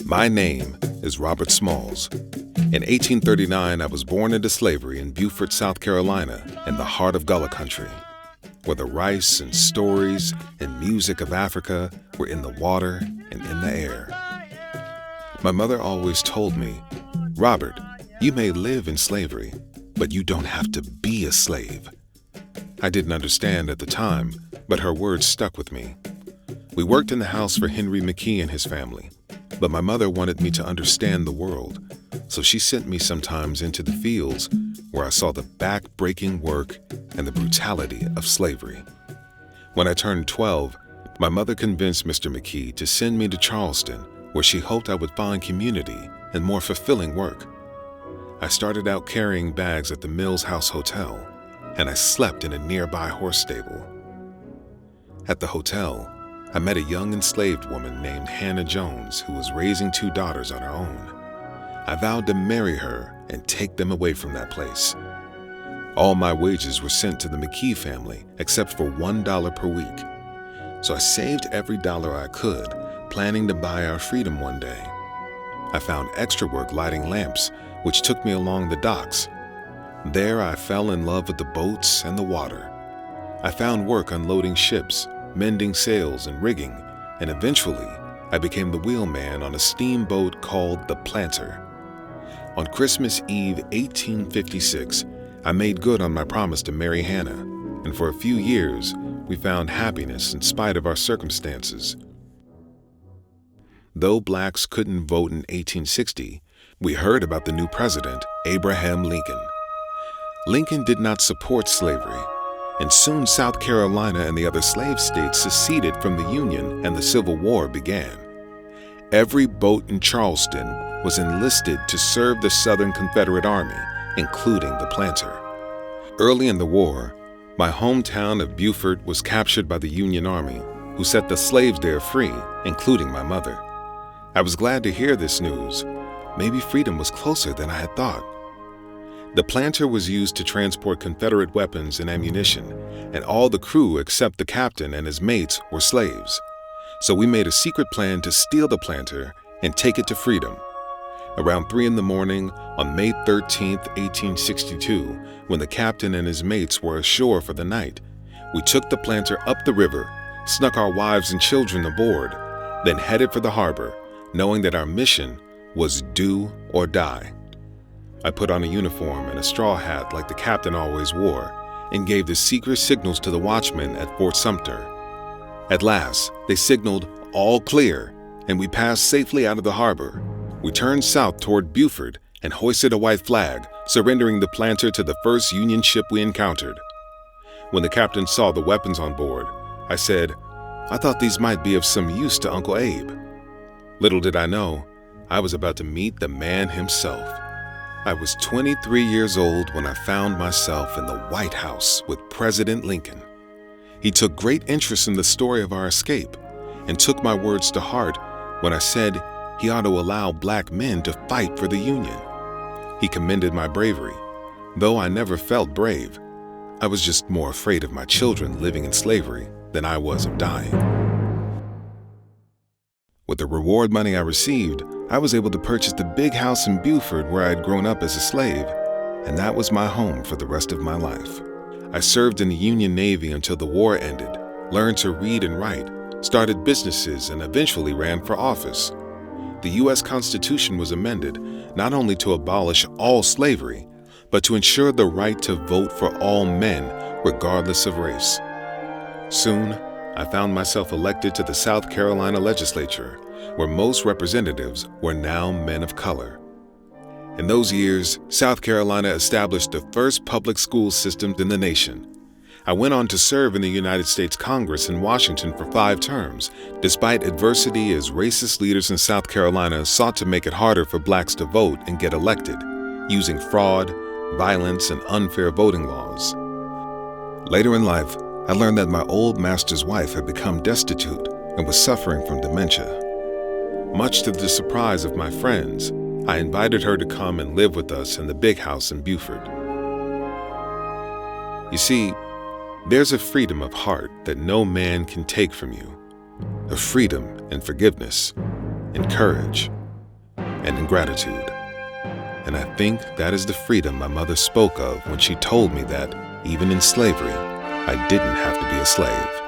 My name is Robert Smalls. In 1839, I was born into slavery in Beaufort, South Carolina, in the heart of Gullah country, where the rice and stories and music of Africa were in the water and in the air. My mother always told me, "Robert, you may live in slavery, but you don't have to be a slave." I didn't understand at the time, but her words stuck with me. We worked in the house for Henry McKee and his family, but my mother wanted me to understand the world, so she sent me sometimes into the fields where I saw the back-breaking work and the brutality of slavery. When I turned 12, my mother convinced Mr. McKee to send me to Charleston, where she hoped I would find community and more fulfilling work. I started out carrying bags at the Mills House Hotel, and I slept in a nearby horse stable. At the hotel, I met a young enslaved woman named Hannah Jones who was raising 2 daughters on her own. I vowed to marry her and take them away from that place. All my wages were sent to the McKee family except for $1 per week. So I saved every dollar I could, planning to buy our freedom one day. I found extra work lighting lamps, which took me along the docks. There I fell in love with the boats and the water. I found work unloading ships, mending sails and rigging, and eventually I became the wheelman on a steamboat called the Planter. On Christmas Eve 1856, I made good on my promise to marry Hannah, and for a few years we found happiness in spite of our circumstances. Though blacks couldn't vote in 1860, we heard about the new president, Abraham Lincoln. Lincoln did not support slavery, and soon South Carolina and the other slave states seceded from the Union and the Civil War began. Every boat in Charleston was enlisted to serve the Southern Confederate Army, including the Planter. Early in the war, my hometown of Beaufort was captured by the Union Army, who set the slaves there free, including my mother. I was glad to hear this news. Maybe freedom was closer than I had thought. The Planter was used to transport Confederate weapons and ammunition, and all the crew except the captain and his mates were slaves. So we made a secret plan to steal the Planter and take it to freedom. Around 3 a.m. on May 13, 1862, when the captain and his mates were ashore for the night, we took the Planter up the river, snuck our wives and children aboard, then headed for the harbor, knowing that our mission was do or die. I put on a uniform and a straw hat like the captain always wore, and gave the secret signals to the watchmen at Fort Sumter. At last, they signaled "all clear," and we passed safely out of the harbor. We turned south toward Beaufort and hoisted a white flag, surrendering the Planter to the first Union ship we encountered. When the captain saw the weapons on board, I said, "I thought these might be of some use to Uncle Abe." Little did I know, I was about to meet the man himself. I was 23 years old when I found myself in the White House with President Lincoln. He took great interest in the story of our escape and took my words to heart when I said he ought to allow black men to fight for the Union. He commended my bravery. Though I never felt brave, I was just more afraid of my children living in slavery than I was of dying. With the reward money I received, I was able to purchase the big house in Beaufort where I had grown up as a slave, and that was my home for the rest of my life. I served in the Union Navy until the war ended, learned to read and write, started businesses, and eventually ran for office. The U.S. Constitution was amended not only to abolish all slavery, but to ensure the right to vote for all men, regardless of race. Soon, I found myself elected to the South Carolina legislature, where most representatives were now men of color. In those years, South Carolina established the first public school system in the nation. I went on to serve in the United States Congress in Washington for 5 terms, despite adversity as racist leaders in South Carolina sought to make it harder for blacks to vote and get elected, using fraud, violence, and unfair voting laws. Later in life, I learned that my old master's wife had become destitute and was suffering from dementia. Much to the surprise of my friends, I invited her to come and live with us in the big house in Beaufort. You see, there's a freedom of heart that no man can take from you, a freedom and forgiveness and courage and in gratitude. And I think that is the freedom my mother spoke of when she told me that, even in slavery, I didn't have to be a slave.